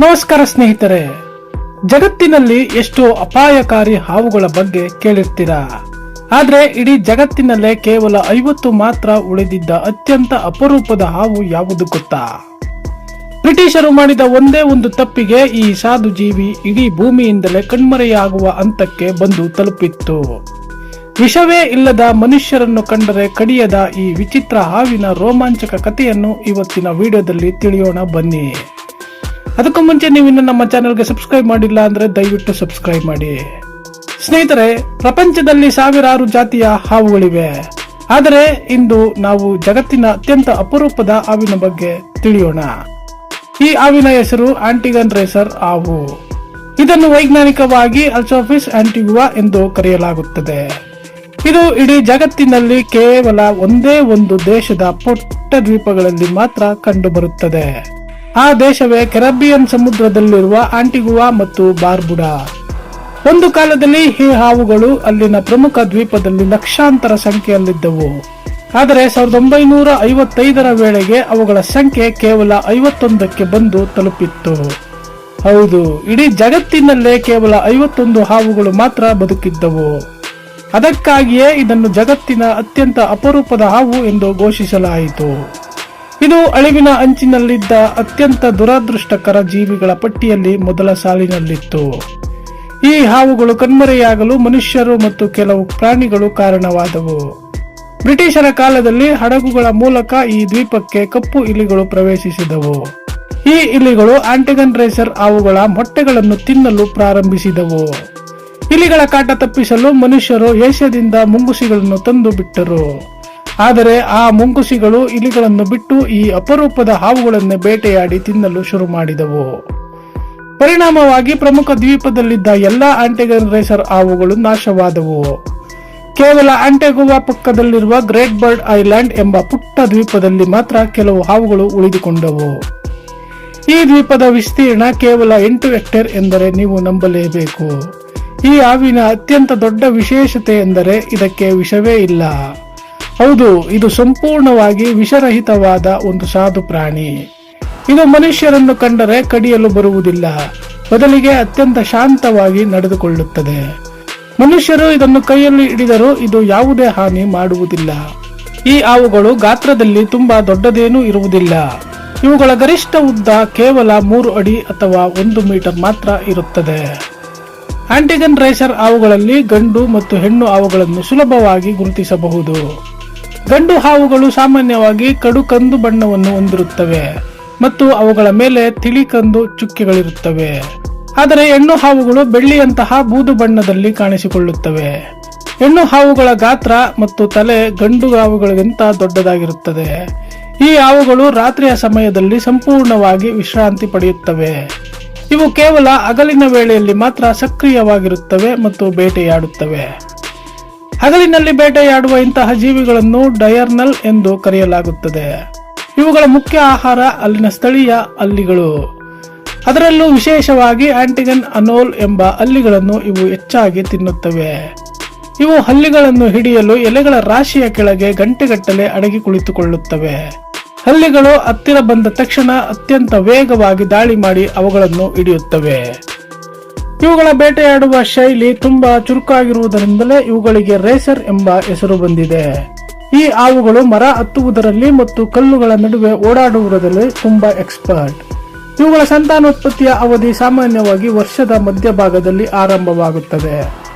ನಮಸ್ಕಾರ ಸ್ನೇಹಿತರೆ, ಜಗತ್ತಿನಲ್ಲಿ ಎಷ್ಟೋ ಅಪಾಯಕಾರಿ ಹಾವುಗಳ ಬಗ್ಗೆ ಕೇಳಿರ್ತೀರಾ. ಆದ್ರೆ ಇಡೀ ಜಗತ್ತಿನಲ್ಲೇ ಕೇವಲ 50 ಮಾತ್ರ ಉಳಿದಿದ್ದ ಅತ್ಯಂತ ಅಪರೂಪದ ಹಾವು ಯಾವುದು ಗೊತ್ತಾ? ಬ್ರಿಟಿಷರು ಮಾಡಿದ ಒಂದೇ ಒಂದು ತಪ್ಪಿಗೆ ಈ ಸಾಧು ಜೀವಿ ಇಡೀ ಭೂಮಿಯಿಂದಲೇ ಕಣ್ಮರೆಯಾಗುವ ಹಂತಕ್ಕೆ ಬಂದು ತಲುಪಿತ್ತು. ವಿಷವೇ ಇಲ್ಲದ ಮನುಷ್ಯರನ್ನು ಕಂಡರೆ ಕಡಿಯದ ಈ ವಿಚಿತ್ರ ಹಾವಿನ ರೋಮಾಂಚಕ ಕಥೆಯನ್ನು ಇವತ್ತಿನ ವಿಡಿಯೋದಲ್ಲಿ ತಿಳಿಯೋಣ ಬನ್ನಿ. ಅದಕ್ಕೂ ಮುಂಚೆ ನೀವಿನ್ನು ನಮ್ಮ ಚಾನೆಲ್ಗೆ ಸಬ್ಸ್ಕ್ರೈಬ್ ಮಾಡಿಲ್ಲ ಅಂದ್ರೆ ದಯವಿಟ್ಟು ಸಬ್ಸ್ಕ್ರೈಬ್ ಮಾಡಿ. ಸ್ನೇಹಿತರೆ, ಪ್ರಪಂಚದಲ್ಲಿ ಸಾವಿರಾರು ಜಾತಿಯ ಹಾವುಗಳಿವೆ. ಆದರೆ ಇಂದು ನಾವು ಜಗತ್ತಿನ ಅತ್ಯಂತ ಅಪರೂಪದ ಹಾವಿನ ಬಗ್ಗೆ ತಿಳಿಯೋಣ. ಈ ಹಾವಿನ ಹೆಸರು ಆಂಟಿಗನ್ ರೇಸರ್ ಹಾವು. ಇದನ್ನು ವೈಜ್ಞಾನಿಕವಾಗಿ ಅಲ್ಸೋಫಿಸ್ ಆಂಟಿಗುವಾ ಎಂದು ಕರೆಯಲಾಗುತ್ತದೆ. ಇದು ಇಡೀ ಜಗತ್ತಿನಲ್ಲಿ ಕೇವಲ ಒಂದೇ ಒಂದು ದೇಶದ ಪುಟ್ಟ ದ್ವೀಪಗಳಲ್ಲಿ ಮಾತ್ರ ಕಂಡುಬರುತ್ತದೆ. ಆ ದೇಶವೇ ಕೆರಬಿಯನ್ ಸಮುದ್ರದಲ್ಲಿರುವ ಆಂಟಿಗುವಾ ಮತ್ತು ಬಾರ್ಬುಡಾ. ಒಂದು ಕಾಲದಲ್ಲಿ ಈ ಹಾವುಗಳು ಅಲ್ಲಿನ ಪ್ರಮುಖ ದ್ವೀಪದಲ್ಲಿ ಲಕ್ಷಾಂತರ ಸಂಖ್ಯೆಯಲ್ಲಿದ್ದವು. ಆದರೆ 1955ರ ವೇಳೆಗೆ ಅವುಗಳ ಸಂಖ್ಯೆ ಕೇವಲ 51ಕ್ಕೆ ಬಂದು ತಲುಪಿತ್ತು. ಹೌದು, ಇಡೀ ಜಗತ್ತಿನಲ್ಲೇ ಕೇವಲ 51 ಹಾವುಗಳು ಮಾತ್ರ ಬದುಕಿದ್ದವು. ಅದಕ್ಕಾಗಿಯೇ ಇದನ್ನು ಜಗತ್ತಿನ ಅತ್ಯಂತ ಅಪರೂಪದ ಹಾವು ಎಂದು ಘೋಷಿಸಲಾಯಿತು. ಇದು ಅಳಿವಿನ ಅಂಚಿನಲ್ಲಿದ್ದ ಅತ್ಯಂತ ದುರದೃಷ್ಟಕರ ಜೀವಿಗಳ ಪಟ್ಟಿಯಲ್ಲಿ ಮೊದಲ ಸಾಲಿನಲ್ಲಿತ್ತು. ಈ ಹಾವುಗಳು ಕಣ್ಮರೆಯಾಗಲು ಮನುಷ್ಯರು ಮತ್ತು ಕೆಲವು ಪ್ರಾಣಿಗಳು ಕಾರಣವಾದವು. ಬ್ರಿಟಿಷರ ಕಾಲದಲ್ಲಿ ಹಡಗುಗಳ ಮೂಲಕ ಈ ದ್ವೀಪಕ್ಕೆ ಕಪ್ಪು ಇಲಿಗಳು ಪ್ರವೇಶಿಸಿದವು. ಈ ಇಲಿಗಳು ಆಂಟಿಗನ್ ರೇಸರ್ ಹಾವುಗಳ ಮೊಟ್ಟೆಗಳನ್ನು ತಿನ್ನಲು ಪ್ರಾರಂಭಿಸಿದವು. ಇಲಿಗಳ ಕಾಟ ತಪ್ಪಿಸಲು ಮನುಷ್ಯರು ಏಷ್ಯಾದಿಂದ ಮುಂಗುಸಿಗಳನ್ನು ತಂದು ಬಿಟ್ಟರು. ಆದರೆ ಆ ಮುಂಗುಸಿಗಳು ಇಲಿಗಳನ್ನು ಬಿಟ್ಟು ಈ ಅಪರೂಪದ ಹಾವುಗಳನ್ನೇ ಬೇಟೆಯಾಡಿ ತಿನ್ನಲು ಶುರು ಮಾಡಿದವು. ಪರಿಣಾಮವಾಗಿ ಪ್ರಮುಖ ದ್ವೀಪದಲ್ಲಿದ್ದ ಎಲ್ಲಾ ಆಂಟಿಗನ್ ರೇಸರ್ ಹಾವುಗಳು ನಾಶವಾದವು. ಕೇವಲ ಆಂಟಿಗುವಾ ಪಕ್ಕದಲ್ಲಿರುವ ಗ್ರೇಟ್ ಬರ್ಡ್ ಐಲ್ಯಾಂಡ್ ಎಂಬ ಪುಟ್ಟ ದ್ವೀಪದಲ್ಲಿ ಮಾತ್ರ ಕೆಲವು ಹಾವುಗಳು ಉಳಿದುಕೊಂಡವು. ಈ ದ್ವೀಪದ ವಿಸ್ತೀರ್ಣ ಕೇವಲ 8 ಹೆಕ್ಟೇರ್ ಎಂದರೆ ನೀವು ನಂಬಲೇಬೇಕು. ಈ ಹಾವಿನ ಅತ್ಯಂತ ದೊಡ್ಡ ವಿಶೇಷತೆ ಎಂದರೆ ಇದಕ್ಕೆ ವಿಷವೇ ಇಲ್ಲ. ಹೌದು, ಇದು ಸಂಪೂರ್ಣವಾಗಿ ವಿಷರಹಿತವಾದ ಒಂದು ಸಾಧು ಪ್ರಾಣಿ. ಇದು ಮನುಷ್ಯರನ್ನು ಕಂಡರೆ ಕಡಿಯಲು ಬರುವುದಿಲ್ಲ. ಬದಲಿಗೆ ಅತ್ಯಂತ ಶಾಂತವಾಗಿ ನಡೆದುಕೊಳ್ಳುತ್ತದೆ. ಮನುಷ್ಯರು ಇದನ್ನು ಕೈಯಲ್ಲಿ ಹಿಡಿದರೂ ಇದು ಯಾವುದೇ ಹಾನಿ ಮಾಡುವುದಿಲ್ಲ. ಈ ಹಾವುಗಳು ಗಾತ್ರದಲ್ಲಿ ತುಂಬಾ ದೊಡ್ಡದೇನೂ ಇರುವುದಿಲ್ಲ. ಇವುಗಳ ಗರಿಷ್ಠ ಉದ್ದ ಕೇವಲ 3 ಅಡಿ ಅಥವಾ 1 ಮೀಟರ್ ಮಾತ್ರ ಇರುತ್ತದೆ. ಆಂಟಿಗನ್ ರೇಸರ್ ಹಾವುಗಳಲ್ಲಿ ಗಂಡು ಮತ್ತು ಹೆಣ್ಣು ಹಾವುಗಳನ್ನು ಸುಲಭವಾಗಿ ಗುರುತಿಸಬಹುದು. ಗಂಡು ಹಾವುಗಳು ಸಾಮಾನ್ಯವಾಗಿ ಕಡು ಕಂದು ಬಣ್ಣವನ್ನು ಹೊಂದಿರುತ್ತವೆ ಮತ್ತು ಅವುಗಳ ಮೇಲೆ ತಿಳಿ ಕಂದು ಚುಕ್ಕೆಗಳಿರುತ್ತವೆ. ಆದರೆ ಹೆಣ್ಣು ಹಾವುಗಳು ಬೆಳ್ಳಿಯಂತಹ ಬೂದು ಬಣ್ಣದಲ್ಲಿ ಕಾಣಿಸಿಕೊಳ್ಳುತ್ತವೆ. ಹೆಣ್ಣು ಹಾವುಗಳ ಗಾತ್ರ ಮತ್ತು ತಲೆ ಗಂಡು ಹಾವುಗಳಿಗಿಂತ ದೊಡ್ಡದಾಗಿರುತ್ತದೆ. ಈ ಹಾವುಗಳು ರಾತ್ರಿಯ ಸಮಯದಲ್ಲಿ ಸಂಪೂರ್ಣವಾಗಿ ವಿಶ್ರಾಂತಿ ಪಡೆಯುತ್ತವೆ. ಇವು ಕೇವಲ ಹಗಲಿನ ವೇಳೆಯಲ್ಲಿ ಮಾತ್ರ ಸಕ್ರಿಯವಾಗಿರುತ್ತವೆ ಮತ್ತು ಬೇಟೆಯಾಡುತ್ತವೆ. ಹಗಲಿನಲ್ಲಿ ಬೇಟೆಯಾಡುವ ಇಂತಹ ಜೀವಿಗಳನ್ನು ಡಯರ್ನಲ್ ಎಂದು ಕರೆಯಲಾಗುತ್ತದೆ. ಇವುಗಳ ಮುಖ್ಯ ಆಹಾರ ಅಲ್ಲಿನ ಸ್ಥಳೀಯ ಹಲ್ಲಿಗಳು. ಅದರಲ್ಲೂ ವಿಶೇಷವಾಗಿ ಆಂಟಿಗನ್ ಅನೋಲ್ ಎಂಬ ಹಲ್ಲಿಗಳನ್ನು ಇವು ಹೆಚ್ಚಾಗಿ ತಿನ್ನುತ್ತವೆ. ಇವು ಹಲ್ಲಿಗಳನ್ನು ಹಿಡಿಯಲು ಎಲೆಗಳ ರಾಶಿಯ ಕೆಳಗೆ ಗಂಟೆಗಟ್ಟಲೆ ಅಡಗಿ ಕುಳಿತುಕೊಳ್ಳುತ್ತವೆ. ಹಲ್ಲಿಗಳು ಹತ್ತಿರ ಬಂದ ತಕ್ಷಣ ಅತ್ಯಂತ ವೇಗವಾಗಿ ದಾಳಿ ಮಾಡಿ ಅವುಗಳನ್ನು ಹಿಡಿಯುತ್ತವೆ. ಇವುಗಳ ಬೇಟೆಯಾಡುವ ಶೈಲಿ ತುಂಬಾ ಚುರುಕಾಗಿರುವುದರಿಂದಲೇ ಇವುಗಳಿಗೆ ರೇಸರ್ ಎಂಬ ಹೆಸರು ಬಂದಿದೆ. ಈ ಹಾವುಗಳು ಮರ ಹತ್ತುವುದರಲ್ಲಿ ಮತ್ತು ಕಲ್ಲುಗಳ ನಡುವೆ ಓಡಾಡುವುದರಲ್ಲಿ ತುಂಬಾ ಎಕ್ಸ್ಪರ್ಟ್. ಇವುಗಳ ಸಂತಾನೋತ್ಪತ್ತಿಯ ಅವಧಿ ಸಾಮಾನ್ಯವಾಗಿ ವರ್ಷದ ಮಧ್ಯಭಾಗದಲ್ಲಿ ಆರಂಭವಾಗುತ್ತದೆ.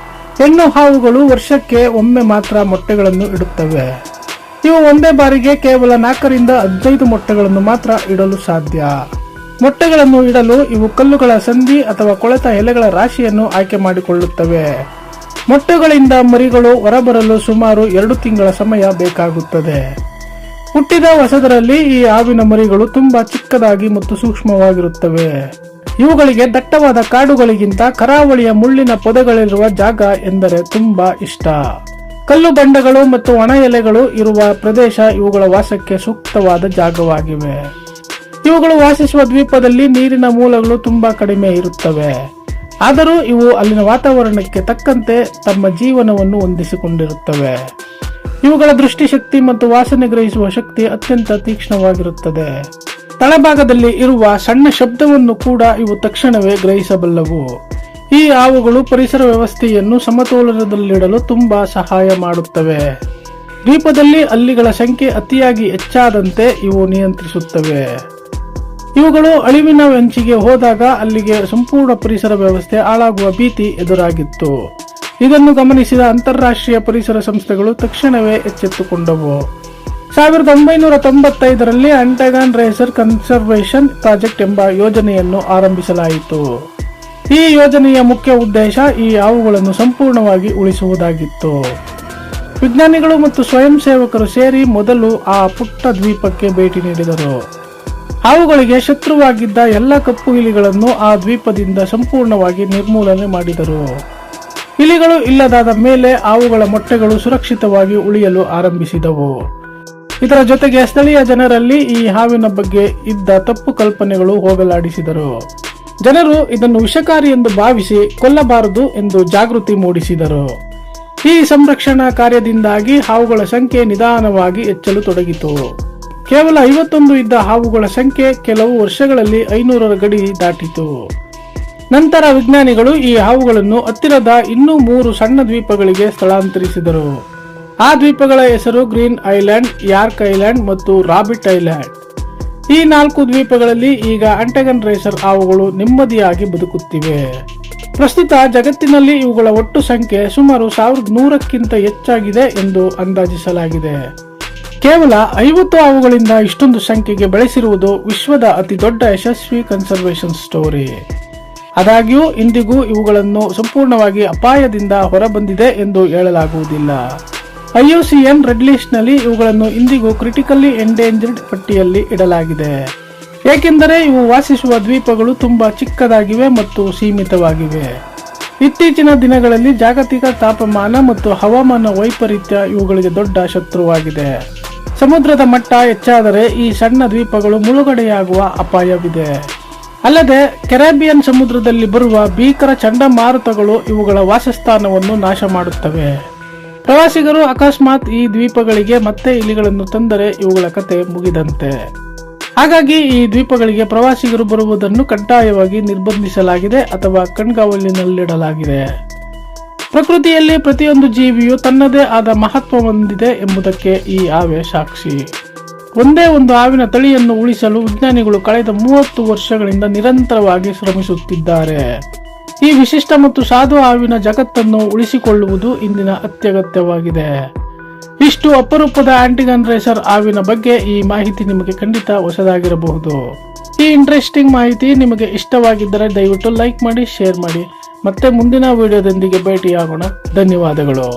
ಹೆಣ್ಣು ಹಾವುಗಳು ವರ್ಷಕ್ಕೆ ಒಮ್ಮೆ ಮಾತ್ರ ಮೊಟ್ಟೆಗಳನ್ನು ಇಡುತ್ತವೆ. ಇವು ಒಂದೇ ಬಾರಿಗೆ ಕೇವಲ 4 ರಿಂದ 15 ಮೊಟ್ಟೆಗಳನ್ನು ಮಾತ್ರ ಇಡಲು ಸಾಧ್ಯ. ಮೊಟ್ಟೆಗಳನ್ನು ಇಡಲು ಇವು ಕಲ್ಲುಗಳ ಸಂಧಿ ಅಥವಾ ಕೊಳೆತ ಎಲೆಗಳ ರಾಶಿಯನ್ನು ಆಯ್ಕೆ ಮಾಡಿಕೊಳ್ಳುತ್ತವೆ. ಮೊಟ್ಟೆಗಳಿಂದ ಮರಿಗಳು ಹೊರಬರಲು ಸುಮಾರು 2 ತಿಂಗಳ ಸಮಯ ಬೇಕಾಗುತ್ತದೆ. ಹುಟ್ಟಿದ ಹೊಸದರಲ್ಲಿ ಈ ಹಾವಿನ ಮರಿಗಳು ತುಂಬಾ ಚಿಕ್ಕದಾಗಿ ಮತ್ತು ಸೂಕ್ಷ್ಮವಾಗಿರುತ್ತವೆ. ಇವುಗಳಿಗೆ ದಟ್ಟವಾದ ಕಾಡುಗಳಿಗಿಂತ ಕರಾವಳಿಯ ಮುಳ್ಳಿನ ಪೊದೆಗಳಿರುವ ಜಾಗ ಎಂದರೆ ತುಂಬಾ ಇಷ್ಟ. ಕಲ್ಲು ಬಂಡೆಗಳು ಮತ್ತು ಒಣ ಎಲೆಗಳು ಇರುವ ಪ್ರದೇಶ ಇವುಗಳ ವಾಸಕ್ಕೆ ಸೂಕ್ತವಾದ ಜಾಗವಾಗಿವೆ. ಇವುಗಳು ವಾಸಿಸುವ ದ್ವೀಪದಲ್ಲಿ ನೀರಿನ ಮೂಲಗಳು ತುಂಬಾ ಕಡಿಮೆ ಇರುತ್ತವೆ. ಆದರೂ ಇವು ಅಲ್ಲಿನ ವಾತಾವರಣಕ್ಕೆ ತಕ್ಕಂತೆ ತಮ್ಮ ಜೀವನವನ್ನು ಹೊಂದಿಸಿಕೊಂಡಿರುತ್ತವೆ. ಇವುಗಳ ದೃಷ್ಟಿಶಕ್ತಿ ಮತ್ತು ವಾಸನೆ ಗ್ರಹಿಸುವ ಶಕ್ತಿ ಅತ್ಯಂತ ತೀಕ್ಷ್ಣವಾಗಿರುತ್ತದೆ. ತಳಭಾಗದಲ್ಲಿ ಇರುವ ಸಣ್ಣ ಶಬ್ದವನ್ನು ಕೂಡ ಇವು ತಕ್ಷಣವೇ ಗ್ರಹಿಸಬಲ್ಲವು. ಈ ಹಾವುಗಳು ಪರಿಸರ ವ್ಯವಸ್ಥೆಯನ್ನು ಸಮತೋಲನದಲ್ಲಿಡಲು ತುಂಬಾ ಸಹಾಯ ಮಾಡುತ್ತವೆ. ದ್ವೀಪದಲ್ಲಿ ಹಲ್ಲಿಗಳ ಸಂಖ್ಯೆ ಅತಿಯಾಗಿ ಹೆಚ್ಚಾದಂತೆ ಇವು ನಿಯಂತ್ರಿಸುತ್ತವೆ. ಇವುಗಳು ಅಳಿವಿನ ಅಂಚಿಗೆ ಹೋದಾಗ ಅಲ್ಲಿಗೆ ಸಂಪೂರ್ಣ ಪರಿಸರ ವ್ಯವಸ್ಥೆ ಹಾಳಾಗುವ ಭೀತಿ ಎದುರಾಗಿತ್ತು. ಇದನ್ನು ಗಮನಿಸಿದ ಅಂತಾರಾಷ್ಟ್ರೀಯ ಪರಿಸರ ಸಂಸ್ಥೆಗಳು ತಕ್ಷಣವೇ ಎಚ್ಚೆತ್ತುಕೊಂಡವು. 1995ರಲ್ಲಿ ಆಂಟಗನ್ ರೇಸರ್ ಕನ್ಸರ್ವೇಷನ್ ಪ್ರಾಜೆಕ್ಟ್ ಎಂಬ ಯೋಜನೆಯನ್ನು ಆರಂಭಿಸಲಾಯಿತು. ಈ ಯೋಜನೆಯ ಮುಖ್ಯ ಉದ್ದೇಶ ಈ ಹಾವುಗಳನ್ನು ಸಂಪೂರ್ಣವಾಗಿ ಉಳಿಸುವುದಾಗಿತ್ತು. ವಿಜ್ಞಾನಿಗಳು ಮತ್ತು ಸ್ವಯಂ ಸೇವಕರು ಸೇರಿ ಮೊದಲು ಆ ಪುಟ್ಟ ದ್ವೀಪಕ್ಕೆ ಭೇಟಿ ನೀಡಿದರು. ಹಾವುಗಳಿಗೆ ಶತ್ರುವಾಗಿದ್ದ ಎಲ್ಲ ಕಪ್ಪು ಇಲಿಗಳನ್ನು ಆ ದ್ವೀಪದಿಂದ ಸಂಪೂರ್ಣವಾಗಿ ನಿರ್ಮೂಲನೆ ಮಾಡಿದರು. ಇಲಿಗಳು ಇಲ್ಲದಾದ ಮೇಲೆ ಹಾವುಗಳ ಮೊಟ್ಟೆಗಳು ಸುರಕ್ಷಿತವಾಗಿ ಉಳಿಯಲು ಆರಂಭಿಸಿದವು. ಇದರ ಜೊತೆಗೆ ಸ್ಥಳೀಯ ಜನರಲ್ಲಿ ಈ ಹಾವಿನ ಬಗ್ಗೆ ಇದ್ದ ತಪ್ಪು ಕಲ್ಪನೆಗಳು ಹೋಗಲಾಡಿಸಿದರು. ಜನರು ಇದನ್ನು ವಿಷಕಾರಿ ಎಂದು ಭಾವಿಸಿ ಕೊಲ್ಲಬಾರದು ಎಂದು ಜಾಗೃತಿ ಮೂಡಿಸಿದರು. ಈ ಸಂರಕ್ಷಣಾ ಕಾರ್ಯದಿಂದಾಗಿ ಹಾವುಗಳ ಸಂಖ್ಯೆ ನಿಧಾನವಾಗಿ ಹೆಚ್ಚಲು ತೊಡಗಿತು. ಕೇವಲ 51 ಇದ್ದ ಹಾವುಗಳ ಸಂಖ್ಯೆ ಕೆಲವು ವರ್ಷಗಳಲ್ಲಿ 500ರ ಗಡಿ ದಾಟಿತು. ನಂತರ ವಿಜ್ಞಾನಿಗಳು ಈ ಹಾವುಗಳನ್ನು ಹತ್ತಿರದ ಇನ್ನೂ 3 ಸಣ್ಣ ದ್ವೀಪಗಳಿಗೆ ಸ್ಥಳಾಂತರಿಸಿದರು. ಆ ದ್ವೀಪಗಳ ಹೆಸರು ಗ್ರೀನ್ ಐಲ್ಯಾಂಡ್, ಯಾರ್ಕ್ ಐಲ್ಯಾಂಡ್ ಮತ್ತು ರಾಬಿಟ್ ಐಲ್ಯಾಂಡ್. ಈ 4 ದ್ವೀಪಗಳಲ್ಲಿ ಈಗ ಆಂಟಗನ್ ರೇಸರ್ ಹಾವುಗಳು ನೆಮ್ಮದಿಯಾಗಿ ಬದುಕುತ್ತಿವೆ. ಪ್ರಸ್ತುತ ಜಗತ್ತಿನಲ್ಲಿ ಇವುಗಳ ಒಟ್ಟು ಸಂಖ್ಯೆ ಸುಮಾರು 1100ಕ್ಕಿಂತ ಹೆಚ್ಚಾಗಿದೆ ಎಂದು ಅಂದಾಜಿಸಲಾಗಿದೆ. ಕೇವಲ 50 ಹಾವುಗಳಿಂದ ಇಷ್ಟೊಂದು ಸಂಖ್ಯೆಗೆ ಬೆಳೆಸಿರುವುದು ವಿಶ್ವದ ಅತಿ ದೊಡ್ಡ ಯಶಸ್ವಿ ಕನ್ಸರ್ವೇಷನ್ ಸ್ಟೋರಿ. ಆದಾಗ್ಯೂ ಇಂದಿಗೂ ಇವುಗಳನ್ನು ಸಂಪೂರ್ಣವಾಗಿ ಅಪಾಯದಿಂದ ಹೊರಬಂದಿದೆ ಎಂದು ಹೇಳಲಾಗುವುದಿಲ್ಲ. IUCN ರೆಡ್ ಲಿಸ್ಟ್ ನಲ್ಲಿ ಇವುಗಳನ್ನು ಇಂದಿಗೂ ಕ್ರಿಟಿಕಲಿ ಎಂಡೇಂಜರ್ಡ್ ಪಟ್ಟಿಯಲ್ಲಿ ಇಡಲಾಗಿದೆ. ಏಕೆಂದರೆ ಇವು ವಾಸಿಸುವ ದ್ವೀಪಗಳು ತುಂಬಾ ಚಿಕ್ಕದಾಗಿವೆ ಮತ್ತು ಸೀಮಿತವಾಗಿವೆ. ಇತ್ತೀಚಿನ ದಿನಗಳಲ್ಲಿ ಜಾಗತಿಕ ತಾಪಮಾನ ಮತ್ತು ಹವಾಮಾನ ವೈಪರೀತ್ಯ ಇವುಗಳಿಗೆ ದೊಡ್ಡ ಶತ್ರುವಾಗಿದೆ. ಸಮುದ್ರದ ಮಟ್ಟ ಹೆಚ್ಚಾದರೆ ಈ ಸಣ್ಣ ದ್ವೀಪಗಳು ಮುಳುಗಡೆಯಾಗುವ ಅಪಾಯವಿದೆ. ಅಲ್ಲದೆ ಕೆರೆಬಿಯನ್ ಸಮುದ್ರದಲ್ಲಿ ಬರುವ ಭೀಕರ ಚಂಡಮಾರುತಗಳು ಇವುಗಳ ವಾಸಸ್ಥಾನವನ್ನು ನಾಶ ಮಾಡುತ್ತವೆ. ಪ್ರವಾಸಿಗರು ಅಕಸ್ಮಾತ್ ಈ ದ್ವೀಪಗಳಿಗೆ ಮತ್ತೆ ಇಲಿಗಳನ್ನು ತಂದರೆ ಇವುಗಳ ಕತೆ ಮುಗಿದಂತೆ. ಹಾಗಾಗಿ ಈ ದ್ವೀಪಗಳಿಗೆ ಪ್ರವಾಸಿಗರು ಬರುವುದನ್ನು ಕಡ್ಡಾಯವಾಗಿ ನಿರ್ಬಂಧಿಸಲಾಗಿದೆ ಅಥವಾ ಕಣ್ಗಾವಲಿನಲ್ಲಿಡಲಾಗಿದೆ. ಪ್ರಕೃತಿಯಲ್ಲಿ ಪ್ರತಿಯೊಂದು ಜೀವಿಯು ತನ್ನದೇ ಆದ ಮಹತ್ವ ಹೊಂದಿದೆ ಎಂಬುದಕ್ಕೆ ಈ ಹಾವೇ ಸಾಕ್ಷಿ. ಒಂದೇ ಒಂದು ಹಾವಿನ ತಳಿಯನ್ನು ಉಳಿಸಲು ವಿಜ್ಞಾನಿಗಳು ಕಳೆದ 30 ವರ್ಷಗಳಿಂದ ನಿರಂತರವಾಗಿ ಶ್ರಮಿಸುತ್ತಿದ್ದಾರೆ. ಈ ವಿಶಿಷ್ಟ ಮತ್ತು ಸಾಧು ಹಾವಿನ ಜಗತ್ತನ್ನು ಉಳಿಸಿಕೊಳ್ಳುವುದು ಇಂದಿನ ಅತ್ಯಗತ್ಯವಾಗಿದೆ. ಇಷ್ಟು ಅಪರೂಪದ ಆಂಟಗನ್ ರೇಸರ್ ಹಾವಿನ ಬಗ್ಗೆ ಈ ಮಾಹಿತಿ ನಿಮಗೆ ಖಂಡಿತ ಹೊಸದಾಗಿರಬಹುದು. ಈ ಇಂಟ್ರೆಸ್ಟಿಂಗ್ ಮಾಹಿತಿ ನಿಮಗೆ ಇಷ್ಟವಾಗಿದ್ದರೆ ದಯವಿಟ್ಟು ಲೈಕ್ ಮಾಡಿ, ಶೇರ್ ಮಾಡಿ. ಮತ್ತೆ ಮುಂದಿನ ವಿಡಿಯೋದೊಂದಿಗೆ ಭೇಟಿಯಾಗೋಣ. ಧನ್ಯವಾದಗಳು.